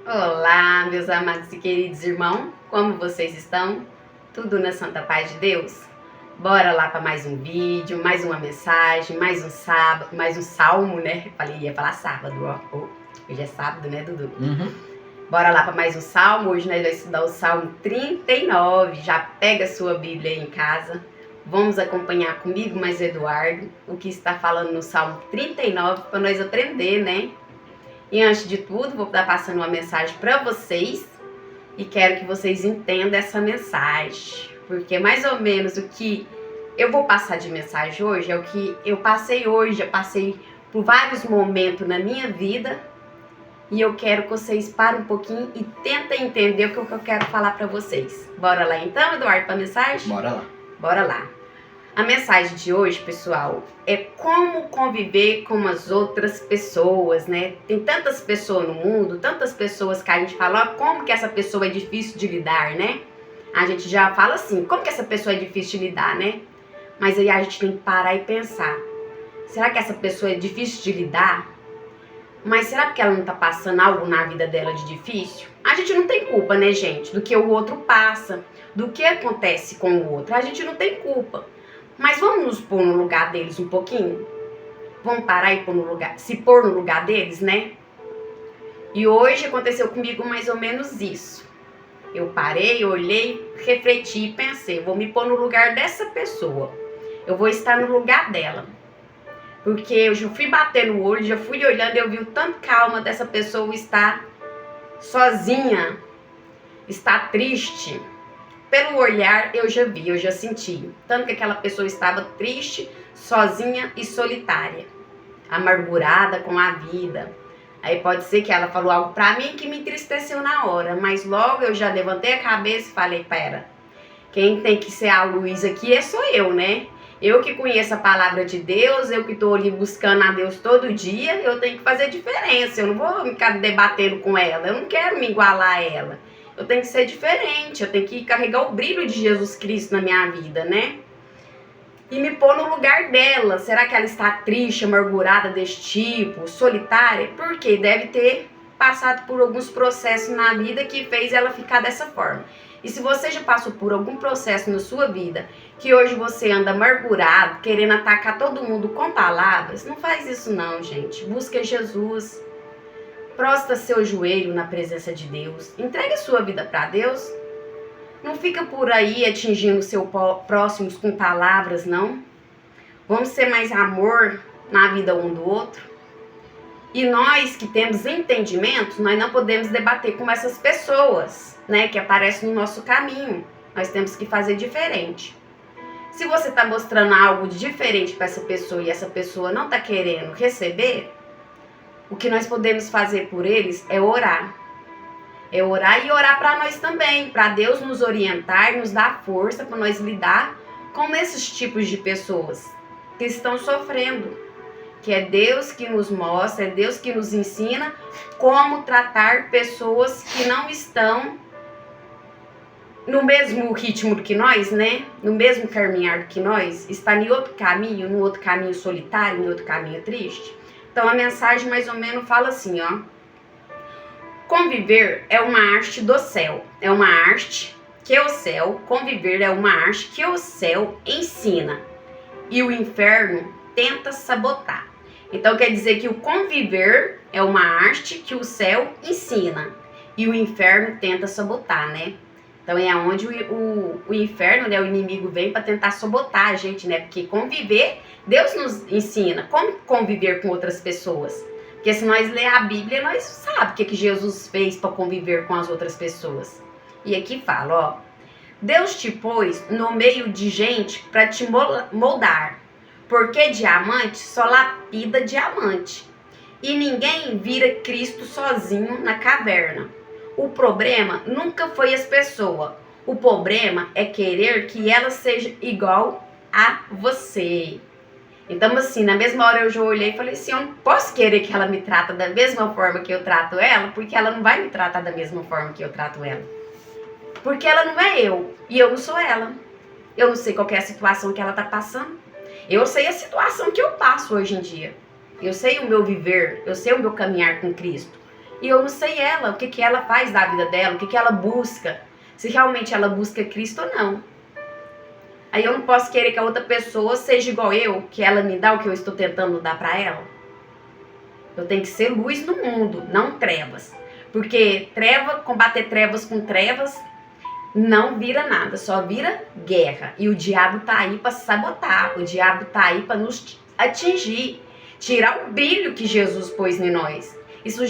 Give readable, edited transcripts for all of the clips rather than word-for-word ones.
Olá, meus amados e queridos irmãos, como vocês estão? Tudo na santa paz de Deus? Bora lá para mais um vídeo, mais uma mensagem, mais um sábado, mais um salmo, né? Ia falar sábado, ó. Hoje é sábado, né, Dudu? Bora lá para mais um salmo. Hoje nós vamos estudar o Salmo 39. Já pega a sua Bíblia aí em casa. Vamos acompanhar comigo, mais Eduardo, o que está falando no Salmo 39 para nós aprender, né? E antes de tudo, vou estar passando uma mensagem para vocês e quero que vocês entendam essa mensagem, porque mais ou menos o que eu vou passar de mensagem hoje é o que eu passei hoje. Eu passei por vários momentos na minha vida e eu quero que vocês parem um pouquinho e tentem entender o que eu quero falar para vocês. Bora lá então, Eduardo, para a mensagem? Bora lá. Bora lá. A mensagem de hoje, pessoal, é como conviver com as outras pessoas, né? Tem tantas pessoas no mundo, tantas pessoas que a gente fala, ó, como que essa pessoa é difícil de lidar, né? A gente já fala assim, como que essa pessoa é difícil de lidar, né? Mas aí a gente tem que parar e pensar, será que essa pessoa é difícil de lidar? Mas será que ela não tá passando algo na vida dela de difícil? A gente não tem culpa, né, gente? Do que o outro passa, do que acontece com o outro. A gente não tem culpa. Mas vamos nos pôr no lugar deles um pouquinho? Vamos parar e se pôr no lugar deles, né? E hoje aconteceu comigo mais ou menos isso. Eu parei, olhei, refleti e pensei, vou me pôr no lugar dessa pessoa. Eu vou estar no lugar dela. Porque eu já fui batendo o olho, já fui olhando, eu vi o tanto calma dessa pessoa estar sozinha, estar triste. Pelo olhar eu já vi, eu já senti. Tanto que aquela pessoa estava triste, sozinha e solitária. Amargurada com a vida. Aí pode ser que ela falou algo pra mim que me entristeceu na hora. Mas logo eu já levantei a cabeça e falei, pera, quem tem que ser a luz aqui sou eu, né? Eu que conheço a palavra de Deus, eu que tô ali buscando a Deus todo dia, eu tenho que fazer diferença. Eu não vou ficar debatendo com ela, eu não quero me igualar a ela. Eu tenho que ser diferente, eu tenho que carregar o brilho de Jesus Cristo na minha vida, né? E me pôr no lugar dela. Será que ela está triste, amargurada desse tipo, solitária? Porque deve ter passado por alguns processos na vida que fez ela ficar dessa forma. E se você já passou por algum processo na sua vida, que hoje você anda amargurado, querendo atacar todo mundo com palavras, não faz isso não, gente. Busca Jesus. Prosta seu joelho na presença de Deus. Entregue a sua vida para Deus. Não fica por aí atingindo seus próximos com palavras, não. Vamos ser mais amor na vida um do outro. E nós que temos entendimento, nós não podemos debater com essas pessoas, né, que aparecem no nosso caminho. Nós temos que fazer diferente. Se você está mostrando algo diferente para essa pessoa e essa pessoa não está querendo receber, o que nós podemos fazer por eles é orar. É orar e orar para nós também, para Deus nos orientar, nos dar força para nós lidar com esses tipos de pessoas que estão sofrendo. Que é Deus que nos mostra, é Deus que nos ensina como tratar pessoas que não estão no mesmo ritmo do que nós, né? No mesmo caminhar do que nós, está em outro caminho, no outro caminho solitário, em outro caminho triste. Então a mensagem mais ou menos fala assim, ó. Conviver é uma arte do céu. É uma arte que o céu, conviver é uma arte que o céu ensina. E o inferno tenta sabotar. Então quer dizer que o conviver é uma arte que o céu ensina. E o inferno tenta sabotar, né? Então é onde o inferno, né, o inimigo vem para tentar sabotar a gente, né? Porque conviver, Deus nos ensina como conviver com outras pessoas. Porque se nós ler a Bíblia, nós sabemos o que Jesus fez para conviver com as outras pessoas. E aqui fala, ó. Deus te pôs no meio de gente para te moldar. Porque diamante só lapida diamante. E ninguém vira Cristo sozinho na caverna. O problema nunca foi as pessoas. O problema é querer que ela seja igual a você. Então, assim, na mesma hora eu já olhei e falei assim, eu não posso querer que ela me trata da mesma forma que eu trato ela, porque ela não vai me tratar da mesma forma que eu trato ela. Porque ela não é eu, e eu não sou ela. Eu não sei qual é a situação que ela tá passando. Eu sei a situação que eu passo hoje em dia. Eu sei o meu viver, eu sei o meu caminhar com Cristo. E eu não sei ela, o que que ela faz da vida dela, o que que ela busca. Se realmente ela busca Cristo ou não. Aí eu não posso querer que a outra pessoa seja igual eu, que ela me dá o que eu estou tentando dar para ela. Eu tenho que ser luz no mundo, não trevas. Porque combater trevas com trevas não vira nada, só vira guerra. E o diabo tá aí para sabotar, o diabo tá aí para nos atingir, tirar o brilho que Jesus pôs em nós. E se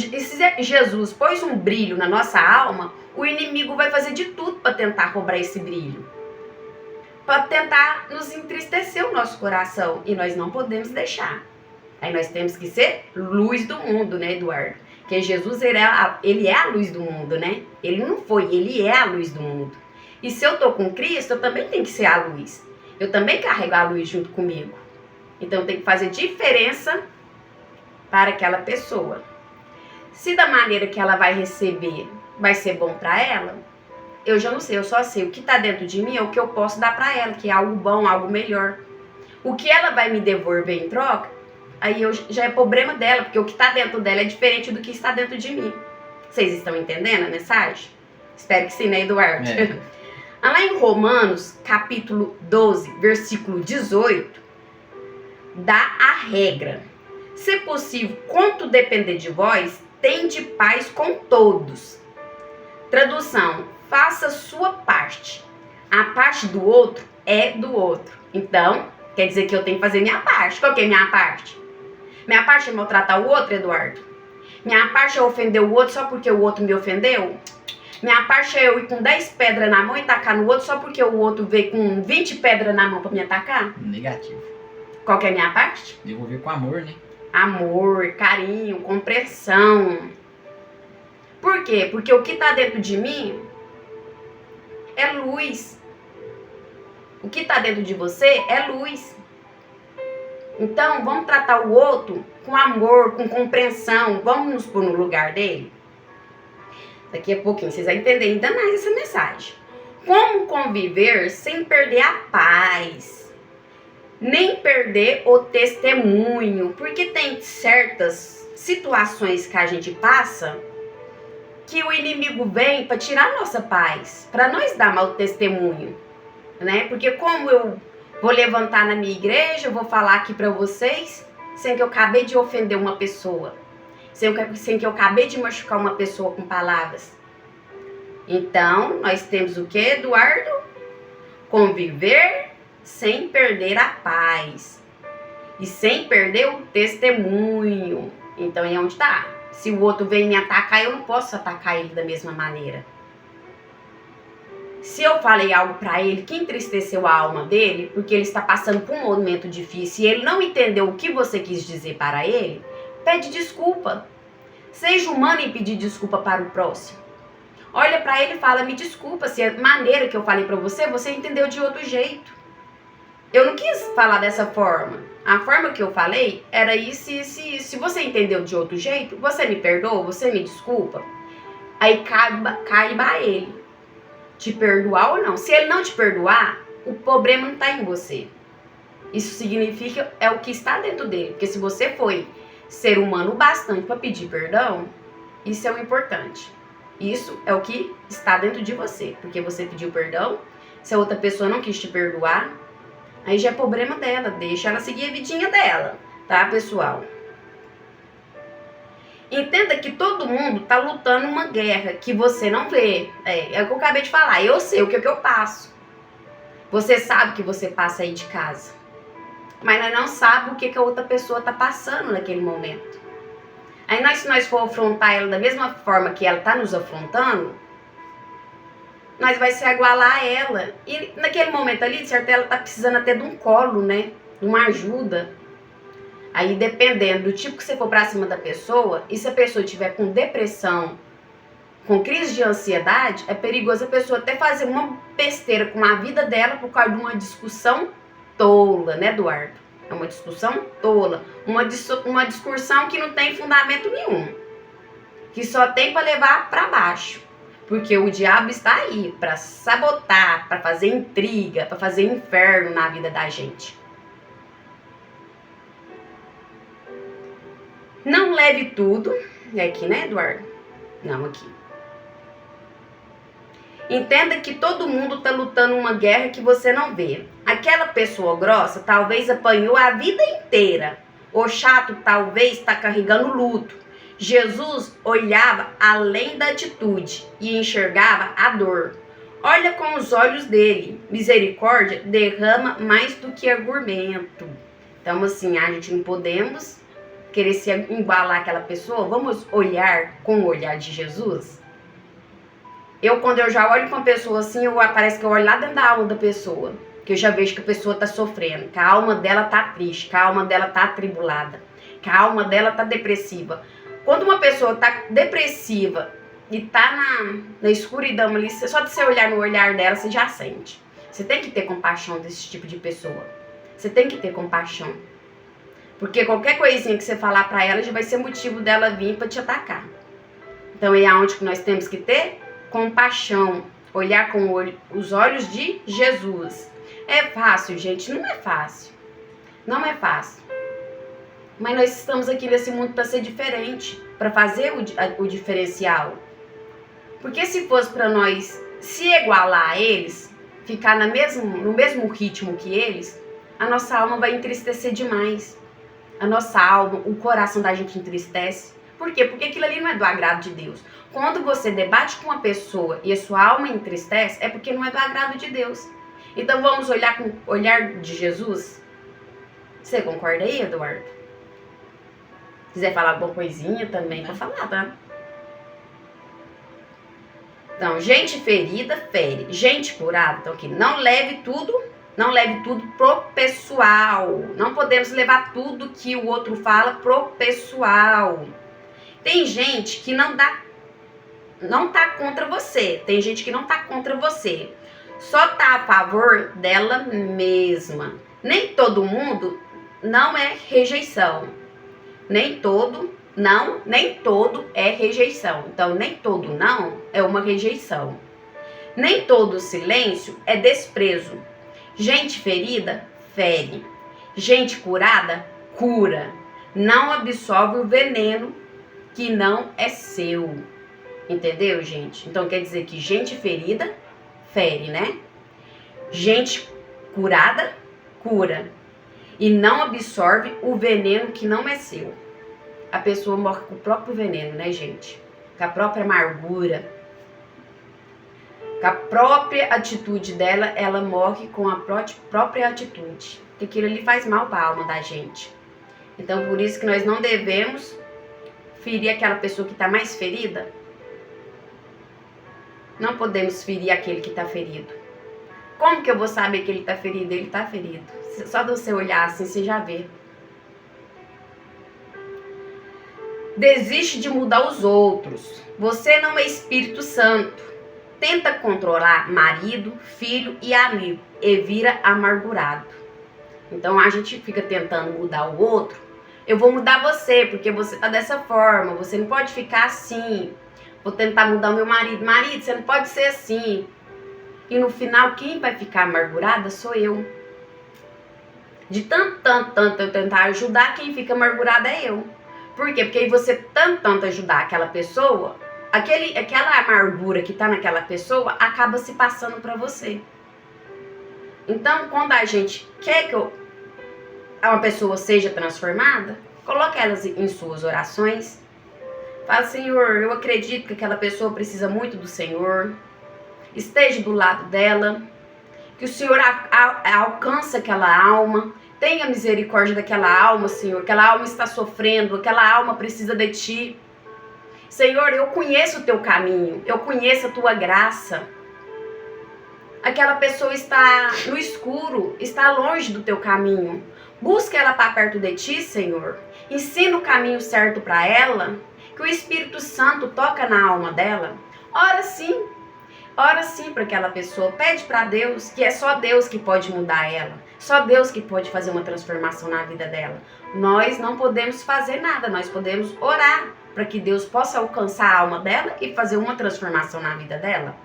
Jesus pôs um brilho na nossa alma, o inimigo vai fazer de tudo para tentar roubar esse brilho. Para tentar nos entristecer o nosso coração. E nós não podemos deixar. Aí nós temos que ser luz do mundo, né, Eduardo? Porque Jesus, ele é a luz do mundo, né? Ele não foi, ele é a luz do mundo. E se eu tô com Cristo, eu também tenho que ser a luz. Eu também carrego a luz junto comigo. Então eu tenho que fazer diferença para aquela pessoa. Se da maneira que ela vai receber vai ser bom para ela, eu já não sei, eu só sei o que está dentro de mim é o que eu posso dar para ela, que é algo bom, algo melhor. O que ela vai me devolver em troca, aí já é problema dela, porque o que está dentro dela é diferente do que está dentro de mim. Vocês estão entendendo a mensagem? Espero que sim, né, Eduardo? Lá em Romanos, capítulo 12, versículo 18, dá a regra. Se possível, quanto depender de vós, tende paz com todos. Tradução: faça sua parte. A parte do outro é do outro. Então, quer dizer que eu tenho que fazer minha parte. Qual que é minha parte? Minha parte é maltratar o outro, Eduardo? Minha parte é ofender o outro só porque o outro me ofendeu? Minha parte é eu ir com 10 pedras na mão e tacar no outro só porque o outro veio com 20 pedras na mão pra me atacar? Negativo. Qual que é a minha parte? Devolver com amor, né? Amor, carinho, compreensão. Por quê? Porque o que tá dentro de mim é luz. O que tá dentro de você é luz. Então, vamos tratar o outro com amor, com compreensão. Vamos nos pôr no lugar dele? Daqui a pouquinho vocês vão entender ainda mais essa mensagem. Como conviver sem perder a paz? Nem perder o testemunho. Porque tem certas situações que a gente passa que o inimigo vem para tirar a nossa paz, para nós dar mau testemunho, né? Porque como eu vou levantar na minha igreja, eu vou falar aqui para vocês, sem que eu acabei de ofender uma pessoa, sem que eu acabei de machucar uma pessoa com palavras. Então, nós temos o que, Eduardo? Conviver sem perder a paz e sem perder o testemunho. Então, é onde está. Se o outro vem me atacar, eu não posso atacar ele da mesma maneira. Se eu falei algo para ele que entristeceu a alma dele, porque ele está passando por um momento difícil e ele não entendeu o que você quis dizer para ele, pede desculpa. Seja humano em pedir desculpa para o próximo. Olha para ele e fala: me desculpa se a maneira que eu falei para você, você entendeu de outro jeito. Eu não quis falar dessa forma. A forma que eu falei era isso. Se você entendeu de outro jeito, você me perdoa, você me desculpa. Aí caiba a ele te perdoar ou não. Se ele não te perdoar, o problema não está em você. Isso significa é o que está dentro dele. Porque se você foi ser humano bastante para pedir perdão, isso é o importante. Isso é o que está dentro de você. Porque você pediu perdão, se a outra pessoa não quis te perdoar, aí já é problema dela, deixa ela seguir a vidinha dela, tá, pessoal? Entenda que todo mundo tá lutando uma guerra que você não vê. É o que eu acabei de falar, eu sei o que eu passo. Você sabe o que você passa aí de casa. Mas nós não sabemos o que a outra pessoa tá passando naquele momento. Aí se nós for afrontar ela da mesma forma que ela tá nos afrontando, nós vai se igualar a ela. E naquele momento ali, de certo, ela tá precisando até de um colo, né? De uma ajuda. Aí, dependendo do tipo que você for pra cima da pessoa, e se a pessoa tiver com depressão, com crise de ansiedade, é perigoso a pessoa até fazer uma besteira com a vida dela por causa de uma discussão tola, né, Eduardo? É uma discussão tola. Uma discussão que não tem fundamento nenhum. Que só tem pra levar pra baixo. Porque o diabo está aí para sabotar, para fazer intriga, para fazer inferno na vida da gente. Não leve tudo, é aqui, né, Eduardo? Não, aqui. Entenda que todo mundo está lutando uma guerra que você não vê. Aquela pessoa grossa talvez apanhou a vida inteira. O chato talvez está carregando luto. Jesus olhava além da atitude e enxergava a dor. Olha com os olhos dele. Misericórdia derrama mais do que argumento. Então, assim, a gente não podemos querer se igualar àquela pessoa. Vamos olhar com o olhar de Jesus? Quando eu já olho para uma pessoa assim, parece que eu olho lá dentro da alma da pessoa. Que eu já vejo que a pessoa está sofrendo, que a alma dela está triste, que a alma dela está atribulada, que a alma dela está depressiva. Quando uma pessoa está depressiva e está na escuridão ali, só de você olhar no olhar dela, você já sente. Você tem que ter compaixão desse tipo de pessoa. Você tem que ter compaixão. Porque qualquer coisinha que você falar para ela já vai ser motivo dela vir para te atacar. Então é aonde que nós temos que ter compaixão, olhar com os olhos de Jesus. É fácil, gente? Não é fácil. Não é fácil. Mas nós estamos aqui nesse mundo para ser diferente, para fazer o diferencial. Porque se fosse para nós se igualar a eles, ficar no mesmo ritmo que eles, a nossa alma vai entristecer demais. A nossa alma, o coração da gente entristece. Por quê? Porque aquilo ali não é do agrado de Deus. Quando você debate com uma pessoa e a sua alma entristece, é porque não é do agrado de Deus. Então vamos olhar com o olhar de Jesus? Você concorda aí, Eduardo? Se quiser falar alguma coisinha também, pode falar, tá? Então, gente ferida, fere. Gente curada, então aqui, não leve tudo pro pessoal. Não podemos levar tudo que o outro fala pro pessoal. Tem gente que não tá contra você. Tem gente que não tá contra você. Só tá a favor dela mesma. Nem todo mundo não é rejeição. Nem todo é rejeição. Então, nem todo não é uma rejeição. Nem todo silêncio é desprezo. Gente ferida, fere. Gente curada, cura. Não absorve o veneno que não é seu. Entendeu, gente? Então, quer dizer que gente ferida, fere, né? Gente curada, cura. E não absorve o veneno que não é seu. A pessoa morre com o próprio veneno, né, gente? Com a própria amargura. Com a própria atitude dela, ela morre com a própria atitude. Porque aquilo ali faz mal para a alma da gente. Então, por isso que nós não devemos ferir aquela pessoa que está mais ferida. Não podemos ferir aquele que está ferido. Como que eu vou saber que ele está ferido? Ele está ferido. Só de você olhar assim, você já vê. Desiste de mudar os outros. Você não é Espírito Santo. Tenta controlar marido, filho e amigo e vira amargurado. Então a gente fica tentando mudar o outro. Eu vou mudar você, porque você tá dessa forma. Você não pode ficar assim. Vou tentar mudar o meu marido. Marido, você não pode ser assim. E no final, quem vai ficar amargurada sou eu. De tanto eu tentar ajudar, quem fica amargurada é eu. Por quê? Porque aí você tanto ajudar aquela pessoa, aquela amargura que tá naquela pessoa acaba se passando pra você. Então, quando a gente quer que uma pessoa seja transformada, coloque elas em suas orações. Fala, Senhor, eu acredito que aquela pessoa precisa muito do Senhor. Esteja do lado dela. Que o Senhor alcance aquela alma. Tenha misericórdia daquela alma, Senhor. Aquela alma está sofrendo. Aquela alma precisa de Ti. Senhor, eu conheço o Teu caminho. Eu conheço a Tua graça. Aquela pessoa está no escuro. Está longe do Teu caminho. Busca ela para perto de Ti, Senhor. Ensina o caminho certo para ela. Que o Espírito Santo toca na alma dela. Ora sim para aquela pessoa. Pede para Deus, que é só Deus que pode mudar ela. Só Deus que pode fazer uma transformação na vida dela. Nós não podemos fazer nada. Nós podemos orar para que Deus possa alcançar a alma dela e fazer uma transformação na vida dela.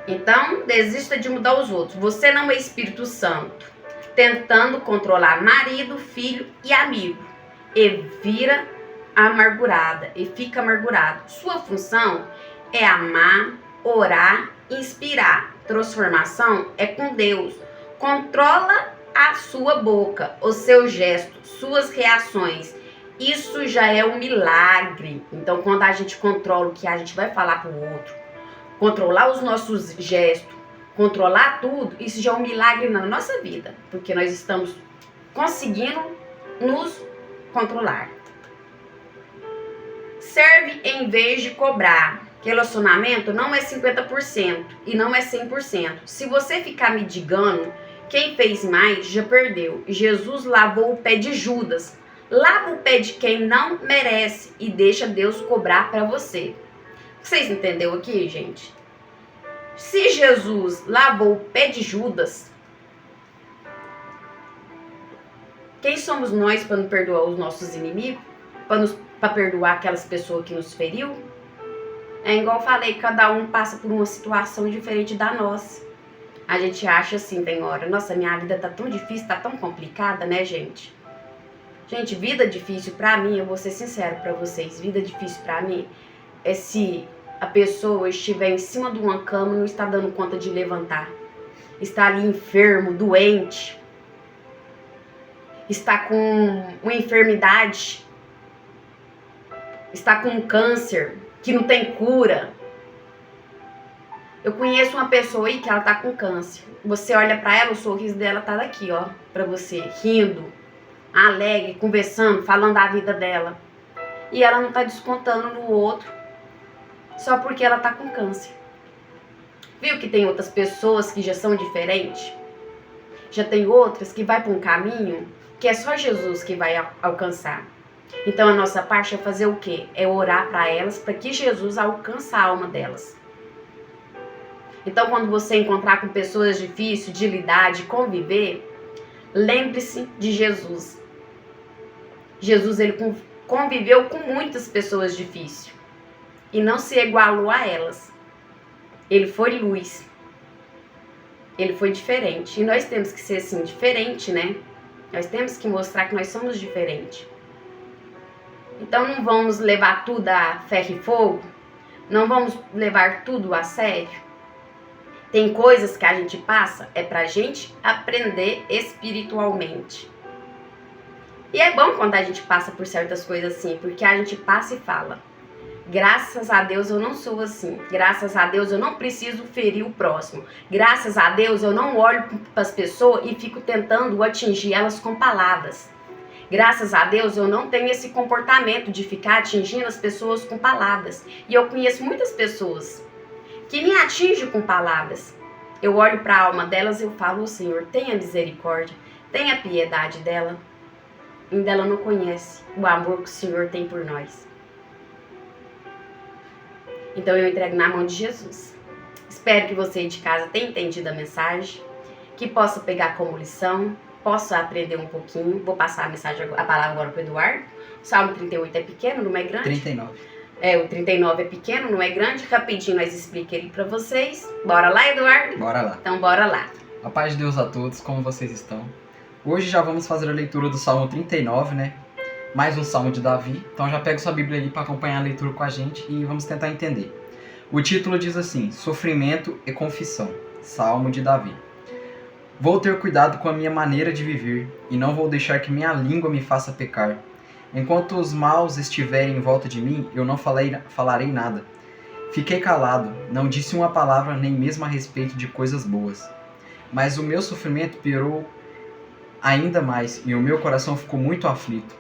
Então, desista de mudar os outros. Você não é Espírito Santo, tentando controlar marido, filho e amigo. E vira amargurada e fica amargurado. Sua função é amar, orar, inspirar. Transformação é com Deus. Controla a sua boca, os seus gestos, suas reações. Isso já é um milagre. Então, quando a gente controla o que a gente vai falar para o outro, controlar os nossos gestos, controlar tudo, isso já é um milagre na nossa vida, porque nós estamos conseguindo nos controlar. Serve em vez de cobrar. Relacionamento não é 50% e não é 100%. Se você ficar mendigando, quem fez mais já perdeu. Jesus lavou o pé de Judas. Lava o pé de quem não merece e deixa Deus cobrar para você. Vocês entenderam aqui, gente? Se Jesus lavou o pé de Judas, quem somos nós para não perdoar os nossos inimigos? Para perdoar aquelas pessoas que nos feriu? É igual eu falei, cada um passa por uma situação diferente da nossa. A gente acha assim, tem hora, nossa, minha vida tá tão difícil, tá tão complicada, né, gente? Gente, vida difícil pra mim, eu vou ser sincero pra vocês, vida difícil pra mim é se a pessoa estiver em cima de uma cama e não está dando conta de levantar. Está ali enfermo, doente, está com uma enfermidade, está com um câncer que não tem cura. Eu conheço uma pessoa aí que ela tá com câncer. Você olha pra ela, o sorriso dela tá daqui, ó, pra você, rindo, alegre, conversando, falando da vida dela. E ela não tá descontando no outro só porque ela tá com câncer. Viu que tem outras pessoas que já são diferentes? Já tem outras que vai pra um caminho que é só Jesus que vai alcançar. Então a nossa parte é fazer o quê? É orar para elas, para que Jesus alcance a alma delas. Então quando você encontrar com pessoas difíceis de lidar, de conviver, lembre-se de Jesus. Jesus, ele conviveu com muitas pessoas difíceis e não se igualou a elas. Ele foi luz. Ele foi diferente. E nós temos que ser assim, diferente, né? Nós temos que mostrar que nós somos diferentes. Então não vamos levar tudo a ferro e fogo, não vamos levar tudo a sério. Tem coisas que a gente passa, é pra gente aprender espiritualmente. E é bom quando a gente passa por certas coisas assim, porque a gente passa e fala: graças a Deus eu não sou assim, graças a Deus eu não preciso ferir o próximo, graças a Deus eu não olho para as pessoas e fico tentando atingir elas com palavras. Graças a Deus eu não tenho esse comportamento de ficar atingindo as pessoas com palavras. E eu conheço muitas pessoas que me atingem com palavras. Eu olho para a alma delas e eu falo: Senhor, tenha misericórdia, tenha piedade dela. Ainda ela não conhece o amor que o Senhor tem por nós. Então eu entrego na mão de Jesus. Espero que você de casa tenha entendido a mensagem, que possa pegar como lição, possa aprender um pouquinho. Vou passar a palavra agora para o Eduardo. O Salmo 38 é pequeno, não é grande? 39. O 39 é pequeno, não é grande. Rapidinho nós explicamos ele para vocês. Bora lá, Eduardo? Bora lá. Então bora lá. A paz de Deus a todos, como vocês estão? Hoje já vamos fazer a leitura do Salmo 39, né? Mais um Salmo de Davi. Então já pega sua Bíblia aí para acompanhar a leitura com a gente e vamos tentar entender. O título diz assim: Sofrimento e Confissão. Salmo de Davi. Vou ter cuidado com a minha maneira de viver e não vou deixar que minha língua me faça pecar. Enquanto os maus estiverem em volta de mim, eu não falarei nada. Fiquei calado, não disse uma palavra nem mesmo a respeito de coisas boas. Mas o meu sofrimento piorou ainda mais e o meu coração ficou muito aflito.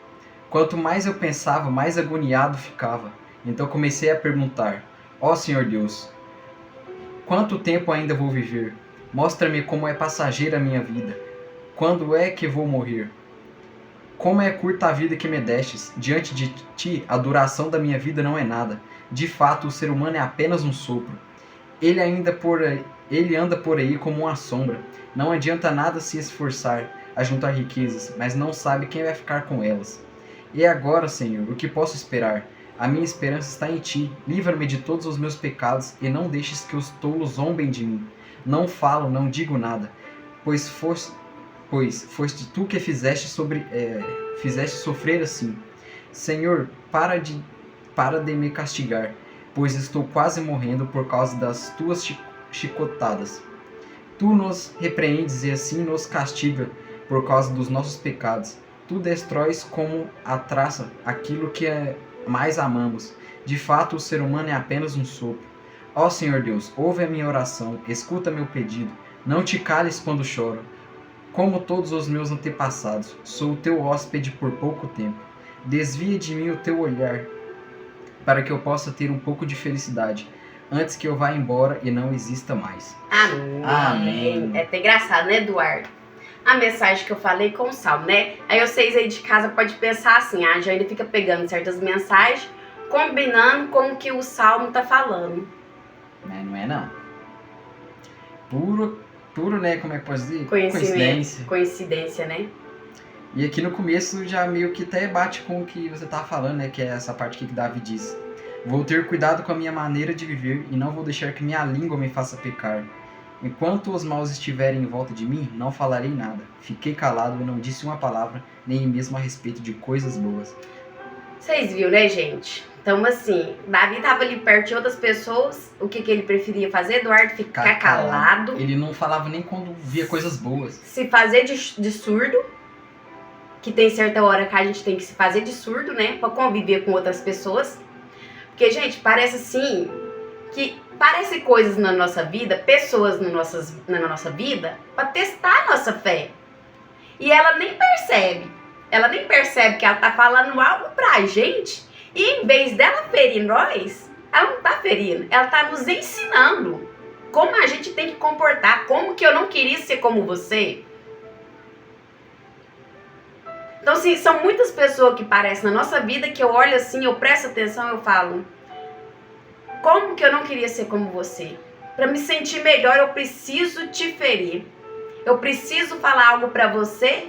Quanto mais eu pensava, mais agoniado ficava. Então comecei a perguntar: ó Senhor Deus, quanto tempo ainda vou viver? Mostra-me como é passageira a minha vida. Quando é que vou morrer? Como é curta a vida que me destes. Diante de ti, a duração da minha vida não é nada. De fato, o ser humano é apenas um sopro. Ele anda por aí como uma sombra. Não adianta nada se esforçar a juntar riquezas, mas não sabe quem vai ficar com elas. E agora, Senhor, o que posso esperar? A minha esperança está em ti. Livra-me de todos os meus pecados e não deixes que os tolos zombem de mim. Não falo, não digo nada, pois foste tu que fizeste sofrer assim. Senhor, para de me castigar, pois estou quase morrendo por causa das tuas chicotadas. Tu nos repreendes e assim nos castiga por causa dos nossos pecados. Tu destróis como a traça aquilo que mais amamos. De fato, o ser humano é apenas um sopro. Ó Senhor Deus, ouve a minha oração, escuta meu pedido. Não te cales quando choro. Como todos os meus antepassados, sou o teu hóspede por pouco tempo. Desvia de mim o teu olhar, para que eu possa ter um pouco de felicidade, antes que eu vá embora e não exista mais. Amém. Amém. É até engraçado, né, Eduardo? A mensagem que eu falei com o salmo, né? Aí vocês aí de casa podem pensar assim, a Jane fica pegando certas mensagens, combinando com o que o salmo tá falando. Não é não. Puro, né, como é que pode dizer? Coincidência, né? E aqui no começo já meio que até bate com o que você tava falando, né, que é essa parte aqui que Davi diz. Vou ter cuidado com a minha maneira de viver e não vou deixar que minha língua me faça pecar. Enquanto os maus estiverem em volta de mim, não falarei nada. Fiquei calado e não disse uma palavra, nem mesmo a respeito de coisas boas. Vocês viram, né, gente? Então, assim, Davi estava ali perto de outras pessoas. O que ele preferia fazer? Eduardo ficar calado. Ele não falava nem quando via coisas boas. Se fazer de surdo. Que tem certa hora que a gente tem que se fazer de surdo, né? Pra conviver com outras pessoas. Porque, gente, parece assim que parece coisas na nossa vida, pessoas na nossa vida, pra testar a nossa fé. E ela nem percebe. Ela nem percebe que ela tá falando algo pra gente. E em vez dela ferir nós, ela não tá ferindo. Ela tá nos ensinando como a gente tem que comportar. Como que eu não queria ser como você. Então, assim, são muitas pessoas que aparecem na nossa vida que eu olho assim, eu presto atenção, eu falo, como que eu não queria ser como você? Para me sentir melhor, eu preciso te ferir. Eu preciso falar algo para você,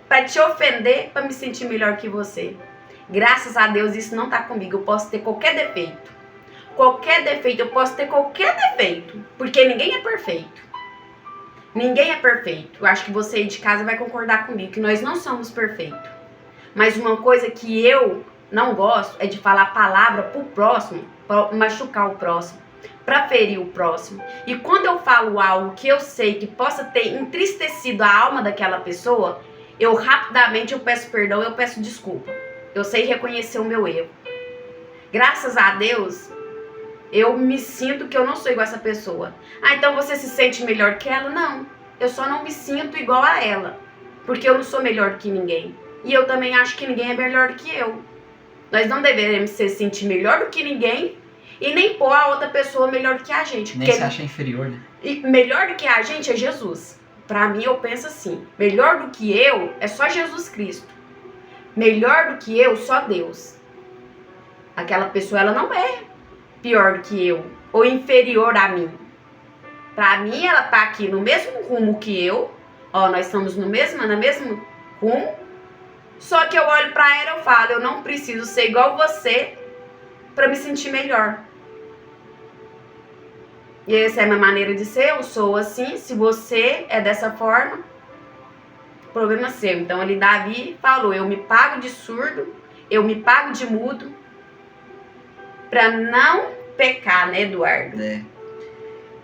para te ofender, para me sentir melhor que você. Graças a Deus isso não tá comigo. Eu posso ter qualquer defeito. Qualquer defeito, eu posso ter qualquer defeito, porque ninguém é perfeito. Ninguém é perfeito. Eu acho que você aí de casa vai concordar comigo que nós não somos perfeitos. Mas uma coisa que eu não gosto é de falar palavra pro próximo, pra machucar o próximo, pra ferir o próximo. E quando eu falo algo que eu sei que possa ter entristecido a alma daquela pessoa, eu rapidamente eu peço perdão, eu peço desculpa. Eu sei reconhecer o meu erro. Graças a Deus, eu me sinto que eu não sou igual a essa pessoa. Ah, então você se sente melhor que ela? Não, eu só não me sinto igual a ela, porque eu não sou melhor que ninguém. E eu também acho que ninguém é melhor que eu. Nós não devemos se sentir melhor do que ninguém e nem pôr a outra pessoa melhor que a gente. Nem se acha inferior, né? E melhor do que a gente é Jesus. Pra mim, eu penso assim, melhor do que eu é só Jesus Cristo. Melhor do que eu, só Deus. Aquela pessoa, ela não é pior do que eu, ou inferior a mim. Pra mim, ela tá aqui no mesmo rumo que eu. Ó, nós estamos no mesmo rumo. Só que eu olho pra ela e eu falo, eu não preciso ser igual você pra me sentir melhor. E essa é a minha maneira de ser, eu sou assim. Se você é dessa forma, problema seu. Então, ele, Davi, falou, eu me pago de surdo, eu me pago de mudo, pra não pecar, né, Eduardo? É.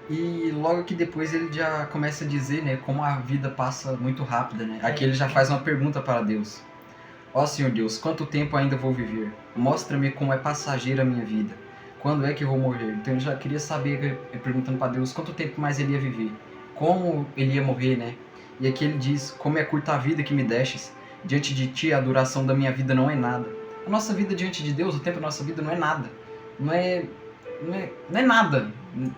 E logo que depois ele já começa a dizer, né, como a vida passa muito rápida, né? Aqui ele já faz uma pergunta para Deus. Ó Senhor Deus, quanto tempo ainda vou viver? Mostra-me como é passageira a minha vida. Quando é que eu vou morrer? Então ele já queria saber, perguntando para Deus, quanto tempo mais ele ia viver? Como ele ia morrer, né? E aqui ele diz, como é curta a vida que me destes. Diante de ti, a duração da minha vida não é nada. A nossa vida diante de Deus, o tempo da nossa vida não é nada. Não é nada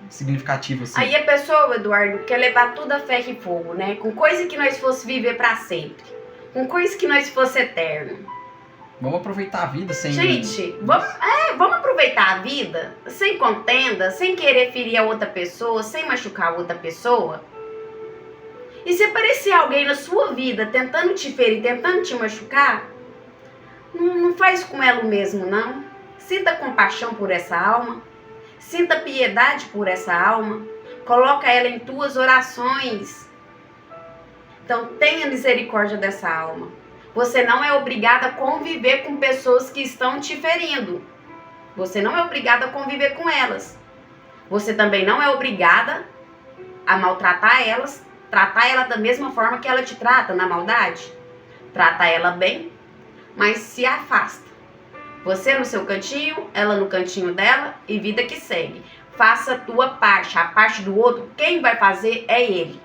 significativo assim. Aí a pessoa, Eduardo, quer levar tudo a ferro e fogo, né? Com coisa que nós fosse viver pra sempre. Com coisa que nós fosse eterno. Vamos aproveitar a vida sem... Gente, vamos aproveitar a vida sem contenda, sem querer ferir a outra pessoa, sem machucar a outra pessoa. E se aparecer alguém na sua vida tentando te ferir, tentando te machucar, não faz com ela o mesmo, não. Sinta compaixão por essa alma. Sinta piedade por essa alma. Coloca ela em tuas orações. Então tenha misericórdia dessa alma. Você não é obrigada a conviver com pessoas que estão te ferindo. Você não é obrigada a conviver com elas. Você também não é obrigada a maltratar elas, tratar ela da mesma forma que ela te trata, na maldade. Trata ela bem, mas se afasta. Você no seu cantinho, ela no cantinho dela e vida que segue. Faça a tua parte, a parte do outro, quem vai fazer é ele.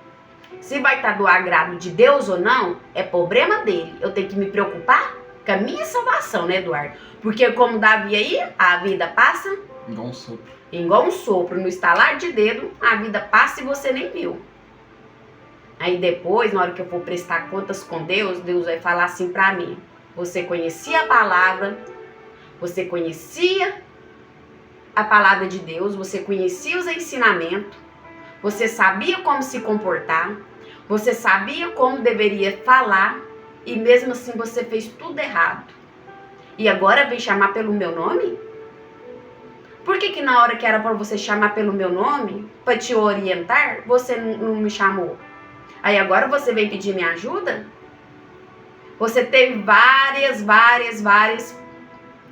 Se vai estar do agrado de Deus ou não, é problema dele. Eu tenho que me preocupar com a minha salvação, né, Eduardo? Porque como Davi aí, a vida passa... Igual um sopro. Igual um sopro, no estalar de dedo, a vida passa e você nem viu. Aí depois, na hora que eu for prestar contas com Deus, Deus vai falar assim pra mim. Você conhecia a palavra, você conhecia a palavra de Deus, você conhecia os ensinamentos, você sabia como se comportar, você sabia como deveria falar e mesmo assim você fez tudo errado. E agora vem chamar pelo meu nome? Por que na hora que era para você chamar pelo meu nome, para te orientar, você não me chamou? Aí agora você vem pedir minha ajuda? Você teve várias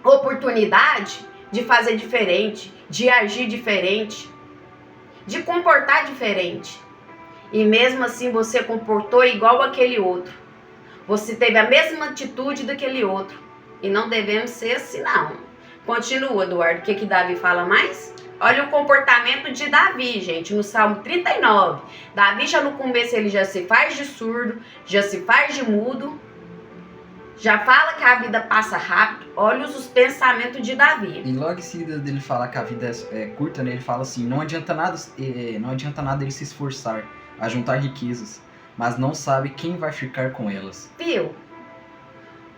oportunidades de fazer diferente, de agir diferente, de comportar diferente. E mesmo assim você comportou igual aquele outro. Você teve a mesma atitude daquele outro. E não devemos ser assim, não. Continua, Eduardo. O que Davi fala mais? Olha o comportamento de Davi, gente, no Salmo 39. Davi já no começo ele já se faz de surdo, já se faz de mudo, já fala que a vida passa rápido. Olha os pensamentos de Davi. E logo em seguida dele falar que a vida é curta, né, ele fala assim, não adianta nada ele se esforçar a juntar riquezas, mas não sabe quem vai ficar com elas. Viu?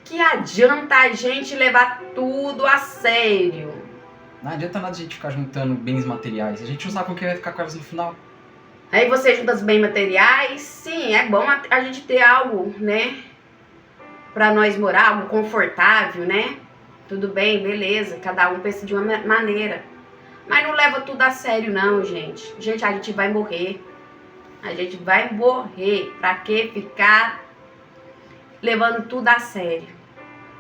Que adianta a gente levar tudo a sério? Não adianta nada a gente ficar juntando bens materiais. A gente não sabe com quem vai ficar com elas no final. Aí você junta os bens materiais. Sim, é bom a gente ter algo, né? Pra nós morar, algo confortável, né? Tudo bem, beleza. Cada um pensa de uma maneira. Mas não leva tudo a sério, não, gente. Gente, a gente vai morrer. A gente vai morrer. Pra que ficar levando tudo a sério?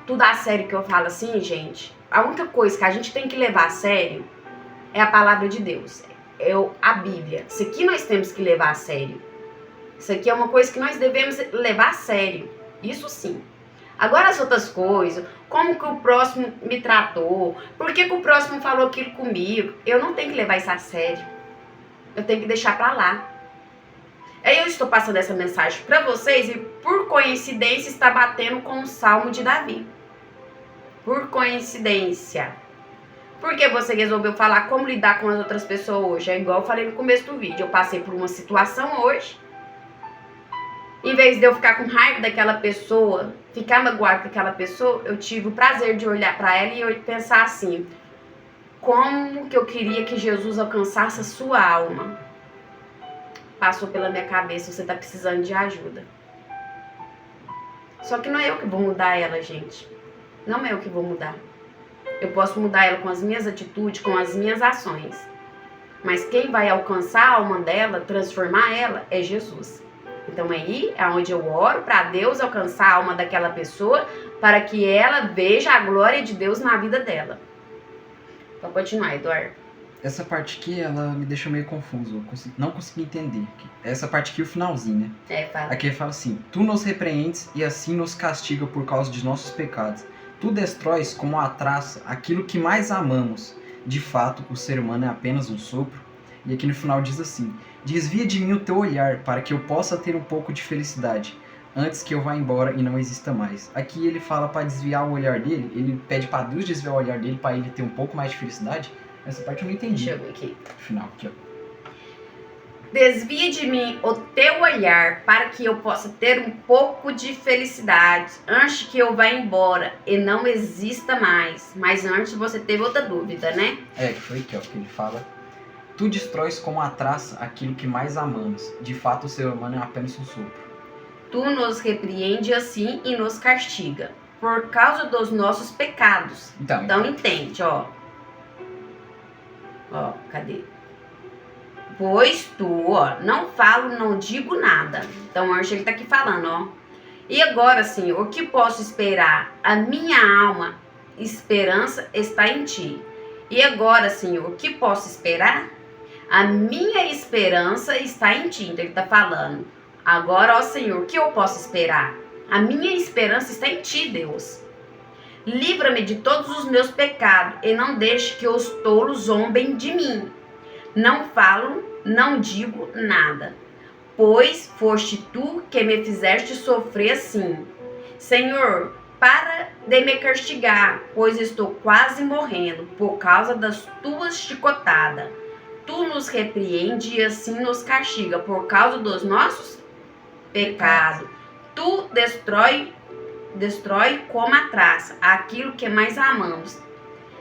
Tudo a sério que eu falo assim, gente. A única coisa que a gente tem que levar a sério é a palavra de Deus. É a Bíblia. Isso aqui nós temos que levar a sério. Isso aqui é uma coisa que nós devemos levar a sério. Isso sim. Agora as outras coisas, como que o próximo me tratou, por que o próximo falou aquilo comigo, eu não tenho que levar isso a sério. Eu tenho que deixar pra lá. Aí eu estou passando essa mensagem para vocês e por coincidência está batendo com o Salmo de Davi. Por coincidência. Porque você resolveu falar como lidar com as outras pessoas hoje. É igual eu falei no começo do vídeo. Eu passei por uma situação hoje. Em vez de eu ficar com raiva daquela pessoa, ficar magoado com aquela pessoa, eu tive o prazer de olhar para ela e eu pensar assim: como que eu queria que Jesus alcançasse a sua alma? Passou pela minha cabeça, você tá precisando de ajuda. Só que não é eu que vou mudar ela, gente. Não é eu que vou mudar. Eu posso mudar ela com as minhas atitudes, com as minhas ações. Mas quem vai alcançar a alma dela, transformar ela, é Jesus. Então aí é onde eu oro para Deus alcançar a alma daquela pessoa, para que ela veja a glória de Deus na vida dela. Pode continuar, Eduardo. Essa parte aqui, ela me deixou meio confuso. Eu não consegui entender. Essa parte aqui, o finalzinho, né? Fala. Aqui ele fala assim: tu nos repreendes e assim nos castiga por causa de nossos pecados. Tu destróis como a traça aquilo que mais amamos. De fato, o ser humano é apenas um sopro. E aqui no final diz assim: desvia de mim o teu olhar para que eu possa ter um pouco de felicidade, antes que eu vá embora e não exista mais. Aqui ele fala para desviar o olhar dele. Ele pede para Deus desviar o olhar dele para ele ter um pouco mais de felicidade. Essa parte eu não entendi. Deixa eu ver aqui. Final, aqui, ó. Desvia de mim o teu olhar para que eu possa ter um pouco de felicidade antes que eu vá embora e não exista mais. Mas antes você teve outra dúvida, né? Que foi aqui, ó, que ele fala: tu destróis como a traça aquilo que mais amamos. De fato, o ser humano é apenas um sopro. Tu nos repreende assim e nos castiga por causa dos nossos pecados. Então entende, ó. Ó, cadê? Pois tu, ó, não falo, não digo nada. Então o anjo ele tá aqui falando, ó. E agora, Senhor, o que posso esperar? A minha alma, esperança está em ti. E agora, Senhor, o que posso esperar? A minha esperança está em ti. Então ele está falando. Agora, ó Senhor, o que eu posso esperar? A minha esperança está em ti, Deus. Livra-me de todos os meus pecados e não deixe que os tolos zombem de mim. Não falo, não digo nada, pois foste tu que me fizeste sofrer assim. Senhor, para de me castigar, pois estou quase morrendo por causa das tuas chicotadas. Tu nos repreende e assim nos castiga por causa dos nossos pecados. Tu destrói como a traça aquilo que mais amamos.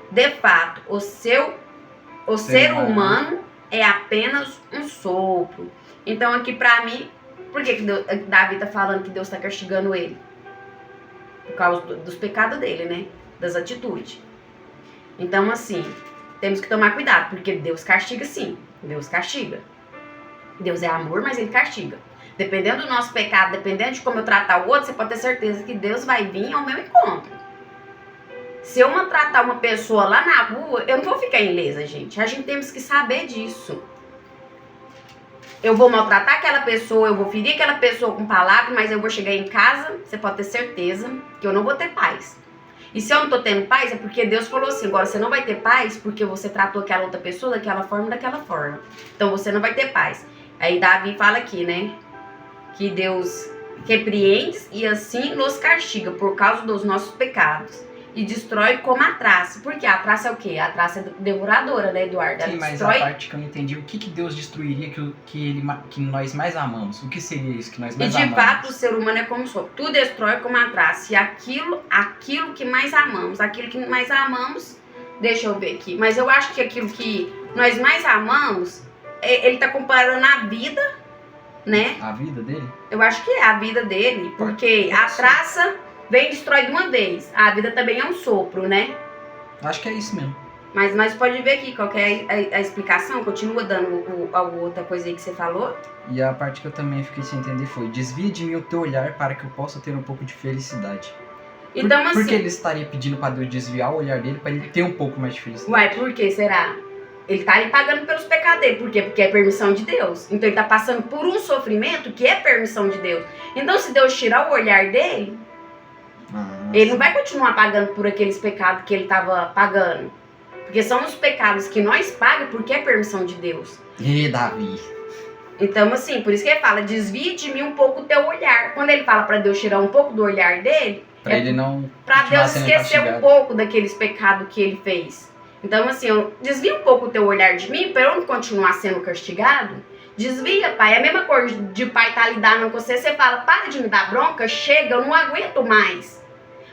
De fato, o ser humano é apenas um sopro. Então aqui pra mim, por que Davi tá falando que Deus tá castigando ele? Por causa dos pecados dele, né? Das atitudes. Então assim, temos que tomar cuidado, porque Deus castiga sim. Deus castiga. Deus é amor, mas ele castiga. Dependendo do nosso pecado, dependendo de como eu tratar o outro, você pode ter certeza que Deus vai vir ao meu encontro. Se eu maltratar uma pessoa lá na rua, eu não vou ficar ilesa, gente. A gente temos que saber disso. Eu vou maltratar aquela pessoa, eu vou ferir aquela pessoa com palavras, mas eu vou chegar em casa, você pode ter certeza que eu não vou ter paz. E se eu não tô tendo paz, é porque Deus falou assim, agora você não vai ter paz porque você tratou aquela outra pessoa daquela forma. Então você não vai ter paz. Aí Davi fala aqui, né? Que Deus repreende e assim nos castiga por causa dos nossos pecados. E destrói como a traça. Porque a traça é o quê? A traça é devoradora, né, Eduardo? Sim, mas destrói... a parte que eu não entendi, o que Deus destruiria que nós mais amamos? O que seria isso que nós mais amamos? E de fato o ser humano é como sopro. Tu destrói como a traça. E aquilo que mais amamos. Aquilo que mais amamos, deixa eu ver aqui. Mas eu acho que aquilo que nós mais amamos, ele tá comparando a vida, né? A vida dele? Eu acho que é a vida dele. Porque a traça vem e destrói de uma vez. A vida também é um sopro, né? Acho que é isso mesmo. Mas nós pode ver aqui qual que é a explicação. Continua dando a outra coisa aí que você falou. E a parte que eu também fiquei sem entender foi: desvia de mim o teu olhar para que eu possa ter um pouco de felicidade. Então, assim, por que ele estaria pedindo para Deus desviar o olhar dele para ele ter um pouco mais de felicidade? Uai, por que será? Ele tá ali pagando pelos pecados dele. Por quê? Porque é permissão de Deus. Então ele tá passando por um sofrimento que é permissão de Deus. Então se Deus tirar o olhar dele, ele não vai continuar pagando por aqueles pecados que ele estava pagando. Porque são os pecados que nós pagamos porque é permissão de Deus. E Davi. Então, assim, por isso que ele fala, desvia de mim um pouco o teu olhar. Quando ele fala para Deus tirar um pouco do olhar dele, para ele não... Para Deus esquecer um pouco daqueles pecados que ele fez. Então, assim, desvia um pouco o teu olhar de mim para eu não continuar sendo castigado. Desvia, pai. É a mesma coisa de pai estar lidando com você. Você fala, para de me dar bronca, chega, eu não aguento mais.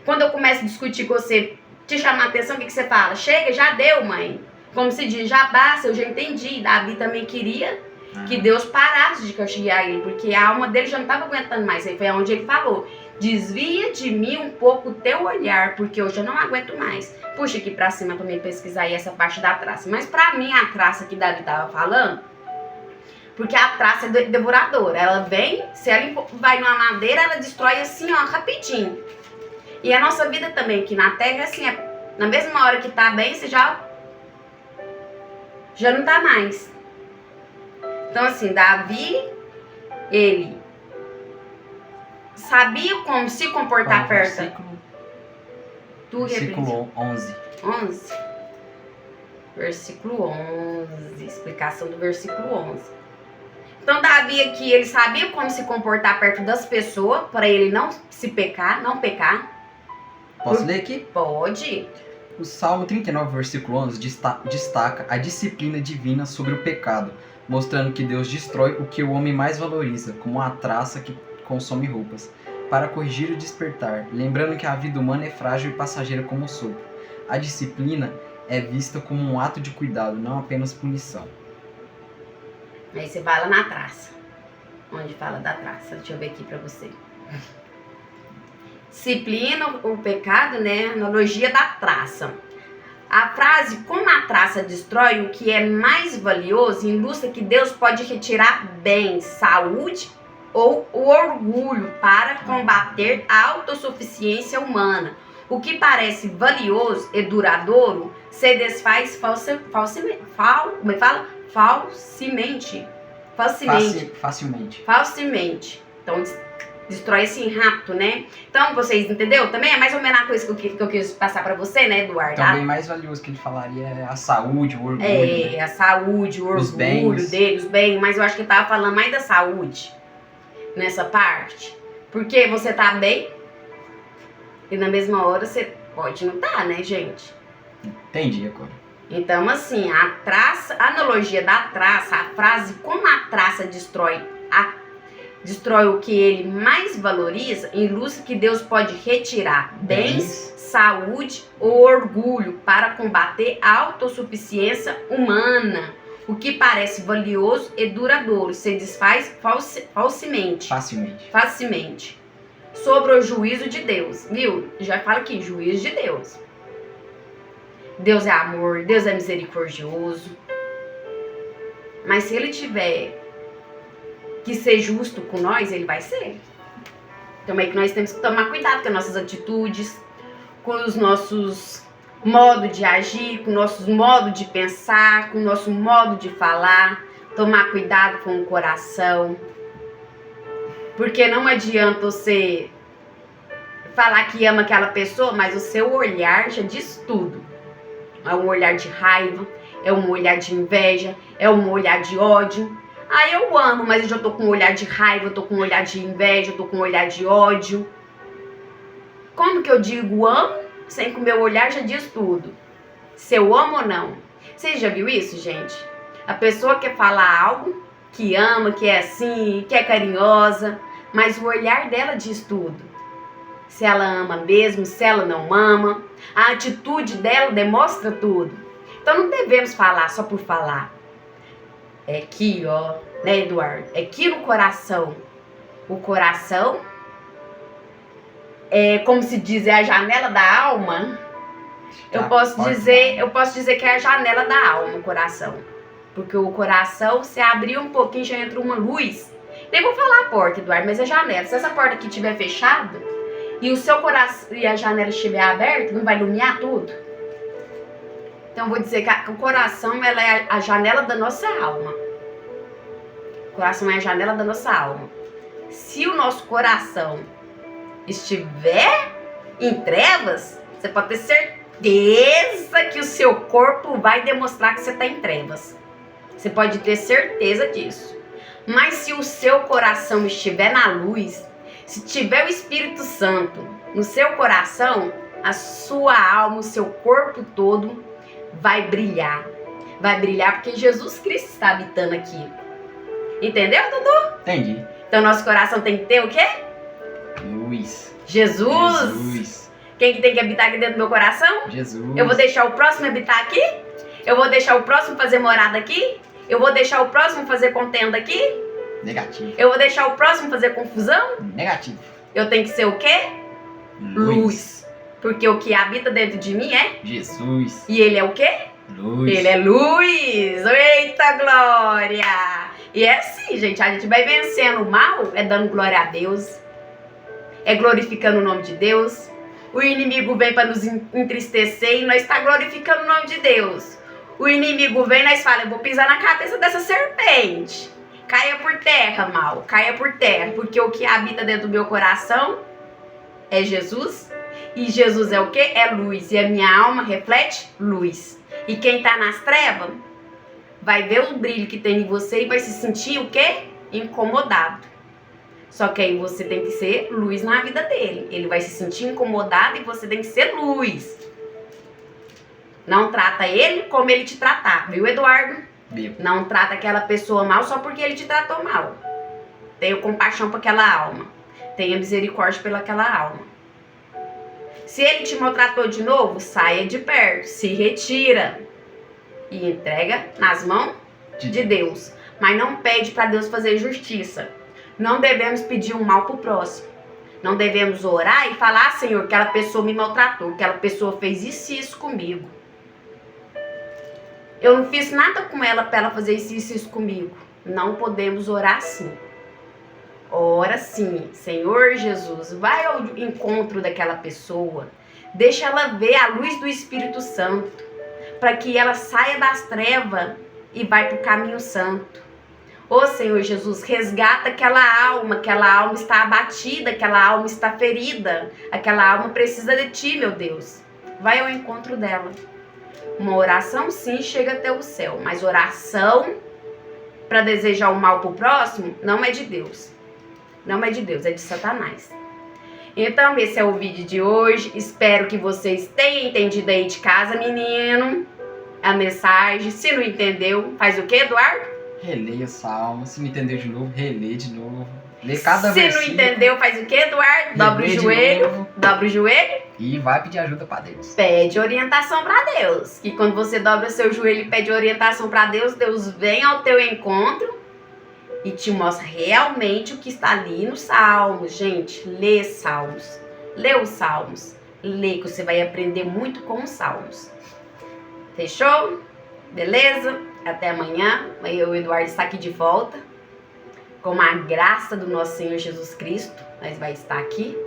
Quando eu começo a discutir com você, te chamar a atenção, o que você fala? Chega, já deu, mãe. Como se diz, já basta, eu já entendi. Davi também queria que Deus parasse de castigar ele, porque a alma dele já não estava aguentando mais. Aí foi onde ele falou, desvia de mim um pouco o teu olhar, porque eu já não aguento mais. Puxa aqui pra cima pra mim pesquisar aí essa parte da traça. Mas pra mim a traça que Davi tava falando, porque a traça é devoradora. Ela vem, se ela vai numa madeira, ela destrói assim, ó, rapidinho. E a nossa vida também, que na terra, assim, na mesma hora que tá bem, você já não tá mais. Então, assim, Davi, ele sabia como se comportar perto. Versículo 11. 11? Versículo 11. Explicação do versículo 11. Então, Davi aqui, ele sabia como se comportar perto das pessoas, para ele não pecar. Posso ler aqui? Pode. O Salmo 39, versículo 11, destaca a disciplina divina sobre o pecado, mostrando que Deus destrói o que o homem mais valoriza, como a traça que consome roupas, para corrigir e despertar, lembrando que a vida humana é frágil e passageira como o sopro. A disciplina é vista como um ato de cuidado, não apenas punição. Aí você vai lá na traça, onde fala da traça. Deixa eu ver aqui pra você. Disciplina, o pecado, né? Analogia da traça. A frase, como a traça destrói o que é mais valioso, ilustra que Deus pode retirar bens, saúde ou o orgulho para combater a autossuficiência humana. O que parece valioso e duradouro se desfaz facilmente. Então, destrói assim rápido, né? Então, vocês entenderam? Também é mais ou menos a coisa que eu quis passar pra você, né, Eduardo? Também mais valioso que ele falaria é a saúde, o orgulho. É, a saúde, o orgulho dele, os bens. Mas eu acho que ele tava falando mais da saúde nessa parte. Porque você tá bem e na mesma hora você pode não tá, né, gente? Entendi agora. Então, assim, a analogia da traça, a frase como a traça destrói o que ele mais valoriza, ilustra que Deus pode retirar bens, saúde ou orgulho para combater a autossuficiência humana. O que parece valioso e duradouro se desfaz facilmente. Sobre o juízo de Deus, viu? Já fala aqui, juízo de Deus. Deus é amor, Deus é misericordioso. Mas se ele tiver que ser justo com nós, ele vai ser. Então é que nós temos que tomar cuidado com as nossas atitudes, com os nossos modos de agir, com o nosso modo de pensar, com o nosso modo de falar. Tomar cuidado com o coração. Porque não adianta você falar que ama aquela pessoa, mas o seu olhar já diz tudo. É um olhar de raiva, é um olhar de inveja, é um olhar de ódio. Ah, eu amo, mas eu já tô com um olhar de raiva, eu tô com um olhar de inveja, eu tô com um olhar de ódio. Como que eu digo amo, sem que o meu olhar já diz tudo? Se eu amo ou não? Você já viu isso, gente? A pessoa quer falar algo, que ama, que é assim, que é carinhosa, mas o olhar dela diz tudo. Se ela ama mesmo, se ela não ama. A atitude dela demonstra tudo. Então não devemos falar só por falar. É aqui, ó, né, Eduardo? É aqui no coração. O coração é, como se diz, é a janela da alma. Eu posso dizer que é a janela da alma, o coração. Porque o coração, se abrir um pouquinho, já entra uma luz. Nem vou falar a porta, Eduardo, mas é a janela. Se essa porta aqui estiver fechada e o seu coração e a janela estiver aberta, não vai iluminar tudo? Então eu vou dizer que o coração, ela é a janela da nossa alma. O coração é a janela da nossa alma. Se o nosso coração estiver em trevas, você pode ter certeza que o seu corpo vai demonstrar que você está em trevas. Você pode ter certeza disso. Mas se o seu coração estiver na luz, se tiver o Espírito Santo no seu coração, a sua alma, o seu corpo todo vai brilhar. Vai brilhar porque Jesus Cristo está habitando aqui. Entendeu, Dudu? Entendi. Então nosso coração tem que ter o quê? Luz. Jesus. Quem que tem que habitar aqui dentro do meu coração? Jesus. Eu vou deixar o próximo habitar aqui? Eu vou deixar o próximo fazer morada aqui? Eu vou deixar o próximo fazer contenda aqui? Negativo. Eu vou deixar o próximo fazer confusão? Negativo. Eu tenho que ser o quê? Luz. Porque o que habita dentro de mim é? Jesus. E ele é o quê? Luz. Ele é luz. Eita glória! E é assim, gente, a gente vai vencendo o mal, é dando glória a Deus, é glorificando o nome de Deus. O inimigo vem para nos entristecer e nós está glorificando o nome de Deus. O inimigo vem e nós fala, eu vou pisar na cabeça dessa serpente. Caia por terra, mal, caia por terra, porque o que habita dentro do meu coração é Jesus. E Jesus é o quê? É luz. E a minha alma reflete luz. E quem está nas trevas vai ver o brilho que tem em você e vai se sentir o quê? Incomodado. Só que aí você tem que ser luz na vida dele. Ele vai se sentir incomodado e você tem que ser luz. Não trata ele como ele te tratar, viu, Eduardo? Viu. Não trata aquela pessoa mal só porque ele te tratou mal. Tenha compaixão por aquela alma. Tenha misericórdia pelaquela alma. Se ele te maltratou de novo, saia de perto, se retira e entrega nas mãos de Deus. Mas não pede para Deus fazer justiça. Não devemos pedir um mal pro próximo. Não devemos orar e falar, Senhor, aquela pessoa me maltratou, aquela pessoa fez isso e isso comigo. Eu não fiz nada com ela para ela fazer isso e isso comigo. Não podemos orar assim. Ora sim, Senhor Jesus, vai ao encontro daquela pessoa, deixa ela ver a luz do Espírito Santo, para que ela saia das trevas e vai para o caminho santo. Ô Senhor Jesus, resgata aquela alma está abatida, aquela alma está ferida, aquela alma precisa de Ti, meu Deus. Vai ao encontro dela. Uma oração sim chega até o céu, mas oração para desejar o mal pro próximo não é de Deus. Não é de Deus, é de Satanás. Então, esse é o vídeo de hoje. Espero que vocês tenham entendido aí de casa, menino, a mensagem. Se não entendeu, faz o quê, Eduardo? Releia o salmo. Se não entendeu de novo, relê de novo. Lê cada versículo. Se não entendeu, faz o quê, Eduardo? Dobra o joelho. Dobra o joelho. E vai pedir ajuda pra Deus. Pede orientação pra Deus. E quando você dobra seu joelho e pede orientação pra Deus, Deus vem ao teu encontro e te mostra realmente o que está ali nos Salmos. Gente, lê Salmos. Lê os Salmos. Lê que você vai aprender muito com os Salmos. Fechou? Beleza? Até amanhã. Amanhã o Eduardo está aqui de volta. Com a graça do nosso Senhor Jesus Cristo. Nós vai estar aqui.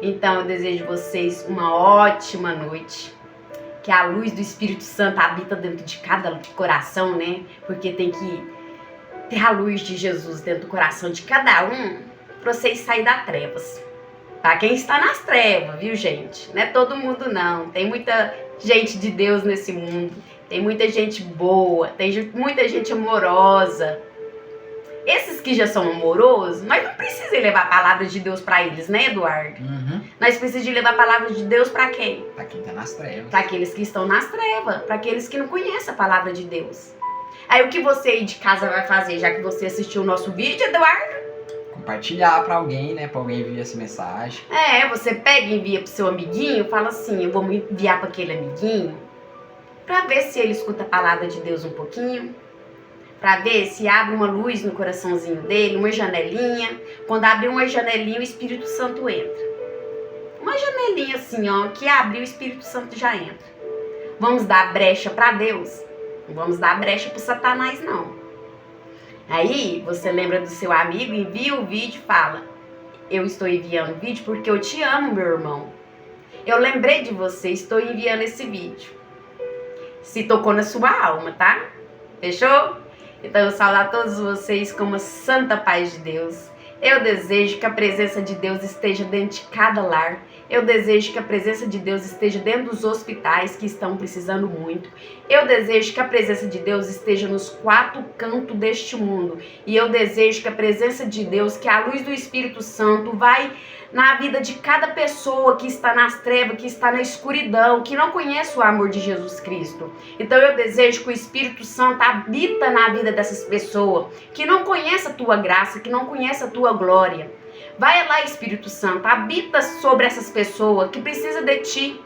Então eu desejo a vocês uma ótima noite. Que a luz do Espírito Santo habita dentro de cada coração, né? Porque tem que ter a luz de Jesus dentro do coração de cada um para vocês saírem das trevas. Para quem está nas trevas, viu, gente? Não é todo mundo, não. Tem muita gente de Deus nesse mundo. Tem muita gente boa. Tem muita gente amorosa. Esses que já são amorosos, nós não precisamos levar a palavra de Deus para eles, né, Eduardo? Nós precisamos levar a palavra de Deus para quem? Para quem está nas trevas. Para aqueles que estão nas trevas. Para aqueles que não conhecem a palavra de Deus. Aí o que você aí de casa vai fazer, já que você assistiu o nosso vídeo, Eduardo? Compartilhar pra alguém, né? Pra alguém enviar essa mensagem. Você pega e envia pro seu amiguinho, fala assim, eu vou enviar pra aquele amiguinho, pra ver se ele escuta a palavra de Deus um pouquinho, pra ver se abre uma luz no coraçãozinho dele, uma janelinha. Quando abre uma janelinha, o Espírito Santo entra. Uma janelinha assim, ó, que abre, o Espírito Santo já entra. Vamos dar brecha pra Deus? Não vamos dar brecha pro Satanás, não. Aí, você lembra do seu amigo, envia o vídeo e fala, eu estou enviando o vídeo porque eu te amo, meu irmão. Eu lembrei de você, estou enviando esse vídeo. Se tocou na sua alma, tá? Fechou? Então, eu saúdo a todos vocês com uma santa paz de Deus. Eu desejo que a presença de Deus esteja dentro de cada lar. Eu desejo que a presença de Deus esteja dentro dos hospitais que estão precisando muito. Eu desejo que a presença de Deus esteja nos 4 cantos deste mundo. E eu desejo que a presença de Deus, que a luz do Espírito Santo vai na vida de cada pessoa que está nas trevas, que está na escuridão, que não conhece o amor de Jesus Cristo. Então eu desejo que o Espírito Santo habita na vida dessas pessoas, que não conhece a tua graça, que não conhece a tua glória. Vai lá, Espírito Santo, habita sobre essas pessoas que precisam de ti,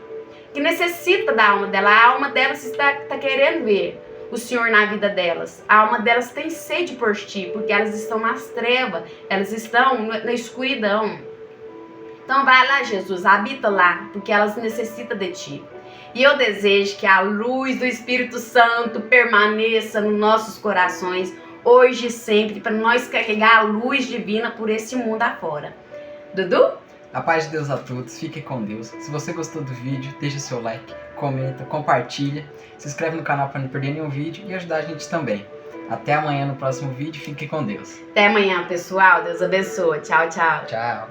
que necessita da alma dela. A alma delas está querendo ver o Senhor na vida delas. A alma delas tem sede por ti, porque elas estão nas trevas, elas estão na escuridão. Então vai lá, Jesus, habita lá, porque elas necessitam de ti. E eu desejo que a luz do Espírito Santo permaneça nos nossos corações, hoje e sempre, para nós carregar a luz divina por esse mundo afora. Dudu? A paz de Deus a todos, fique com Deus. Se você gostou do vídeo, deixa seu like, comenta, compartilha, se inscreve no canal para não perder nenhum vídeo e ajudar a gente também. Até amanhã no próximo vídeo, fique com Deus. Até amanhã, pessoal. Deus abençoe. Tchau, tchau. Tchau.